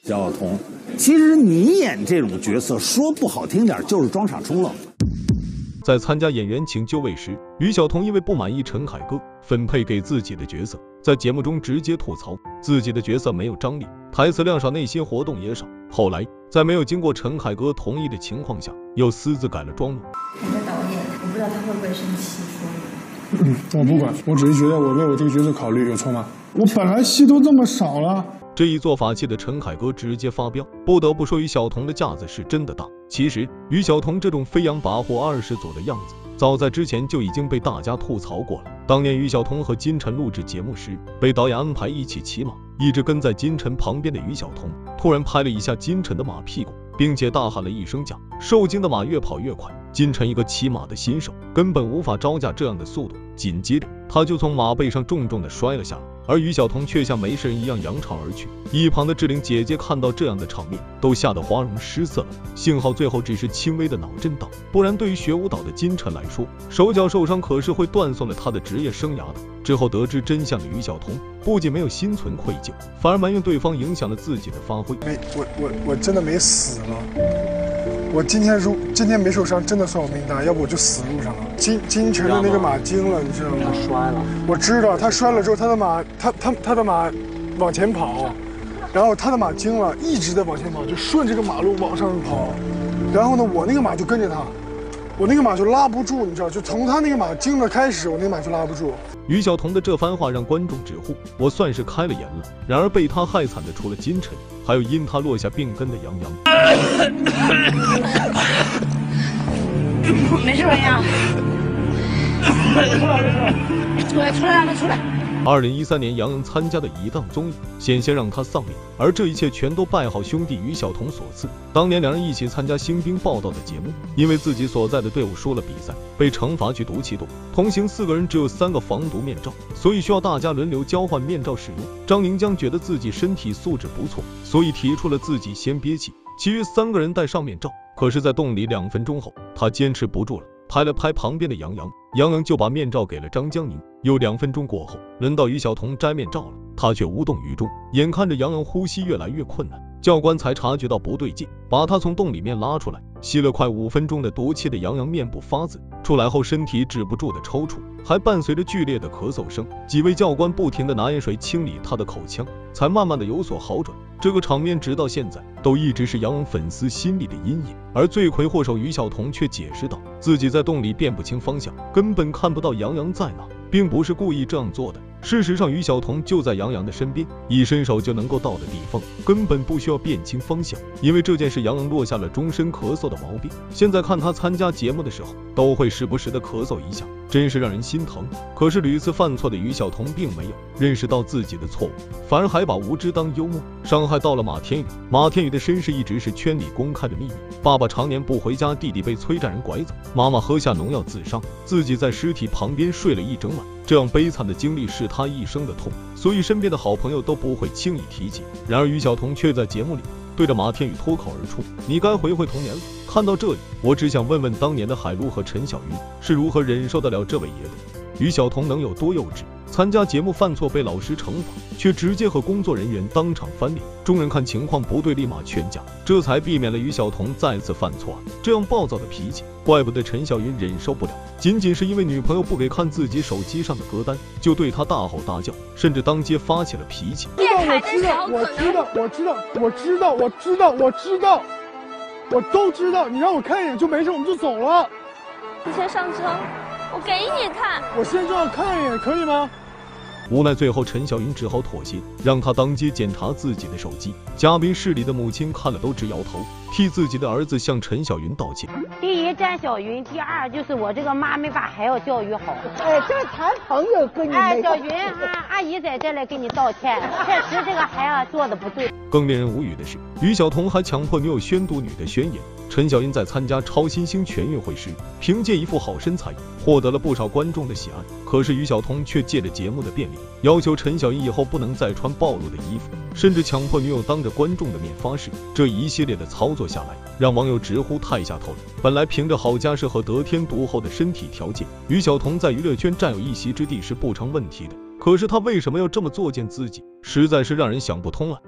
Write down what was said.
小小彤，其实你演这种角色，说不好听点就是装傻充愣。在参加演员请就位时，于晓彤因为不满意陈凯歌分配给自己的角色，在节目中直接吐槽自己的角色没有张力，台词量少，内心活动也少。后来在没有经过陈凯歌同意的情况下，又私自改了妆容。我的导演，我不知道他会不会生气说我不管，我只是觉得我为我这个角色考虑，有错吗？我本来戏都这么少了。这一做法气的陈凯歌直接发飙，不得不说于晓彤的架子是真的大。其实于晓彤这种飞扬跋扈20左的样子，早在之前就已经被大家吐槽过了。当年于晓彤和金晨录制节目时，被导演安排一起骑马，一直跟在金晨旁边的于晓彤突然拍了一下金晨的马屁股，并且大喊了一声驾，受惊的马越跑越快，金晨一个骑马的新手根本无法招架这样的速度，紧接着他就从马背上重重的摔了下来，而于晓彤却像没事人一样扬长而去。一旁的志玲姐姐看到这样的场面，都吓得花容失色了。幸好最后只是轻微的脑震荡，不然对于学舞蹈的金晨来说，手脚受伤可是会断送了他的职业生涯的。之后得知真相的于晓彤不仅没有心存愧疚，反而埋怨对方影响了自己的发挥。我真的没死了。我今天没受伤，真的算我命大，要不我就死路上了。金晨的那个马惊了，你知道吗？他摔了。我知道他摔了之后，他的马往前跑，然后他的马惊了，一直在往前跑，就顺这个马路往上跑。然后呢，我那个马就跟着他，我那个马就拉不住，你知道，就从他那个马惊了开始，我那个马就拉不住。于晓彤的这番话让观众直呼我算是开了眼了。然而被他害惨的除了金晨，还有因他落下病根的杨洋。没事呀，出来。2013年杨洋参加的一档综艺险些让他丧命，而这一切全都拜好兄弟于晓彤所赐。当年两人一起参加新兵报道的节目，因为自己所在的队伍输了比赛，被惩罚去毒气洞，同行4个人只有3个防毒面罩，所以需要大家轮流交换面罩使用。张宁江觉得自己身体素质不错，所以提出了自己先憋气，其余3个人戴上面罩。可是在洞里2分钟后，他坚持不住了，拍了拍旁边的杨洋就把面罩给了张江宁。又2分钟过后，轮到于晓彤摘面罩了，他却无动于衷。眼看着杨洋呼吸越来越困难，教官才察觉到不对劲，把他从洞里面拉出来。吸了快5分钟的毒气的杨洋面部发紫，出来后身体止不住的抽搐，还伴随着剧烈的咳嗽声。几位教官不停的拿盐水清理他的口腔，才慢慢的有所好转。这个场面直到现在都一直是杨洋粉丝心里的阴影。而罪魁祸首于晓彤却解释道，自己在洞里辨不清方向，根本看不到杨洋在哪，并不是故意这样做的。事实上于晓彤就在杨洋的身边，一伸手就能够到的地方，根本不需要辨清方向。因为这件事，杨洋落下了终身咳嗽的毛病，现在看他参加节目的时候都会时不时的咳嗽一下，真是让人心疼。可是屡次犯错的于晓彤并没有认识到自己的错误，反而还把无知当幽默，伤害到了马天宇。马天宇的身世一直是圈里公开的秘密，爸爸常年不回家，弟弟被催债人拐走，妈妈喝下农药自杀，自己在尸体旁边睡了一整晚。这样悲惨的经历是他一生的痛，所以身边的好朋友都不会轻易提起。然而于晓彤却在节目里对着马天宇脱口而出，你该回回童年了。看到这里，我只想问问当年的海陆和陈小云是如何忍受得了这位爷的。于晓彤能有多幼稚？参加节目犯错被老师惩罚，却直接和工作人员当场翻脸，众人看情况不对立马劝架，这才避免了于晓彤再次犯错。这样暴躁的脾气，怪不得陈小云忍受不了，仅仅是因为女朋友不给看自己手机上的歌单，就对她大吼大叫，甚至当街发起了脾气。我都知道，你让我看一眼就没事，我们就走了。你先上车，我给你看。我现在就要看一眼，可以吗？无奈最后陈小云只好妥协，让他当街检查自己的手机。嘉宾室里的母亲看了都直摇头，替自己的儿子向陈小云道歉。第一占小云，第二就是我这个妈没把孩子教育好。这谈朋友跟你没小云阿姨在这来给你道歉，确实这个孩子做的不对。更令人无语的是，于晓彤还强迫女友宣读女的宣言。陈小云在参加超新星全运会时，凭借一副好身材获得了不少观众的喜爱。可是于晓彤却借着节目的便利，要求陈小云以后不能再穿暴露的衣服，甚至强迫女友当着观众的面发誓。这一系列的操作下来，让网友直呼太下头了。本来凭着好家世和得天独厚的身体条件，于晓彤在娱乐圈占有一席之地是不成问题的。可是她为什么要这么作践自己，实在是让人想不通了。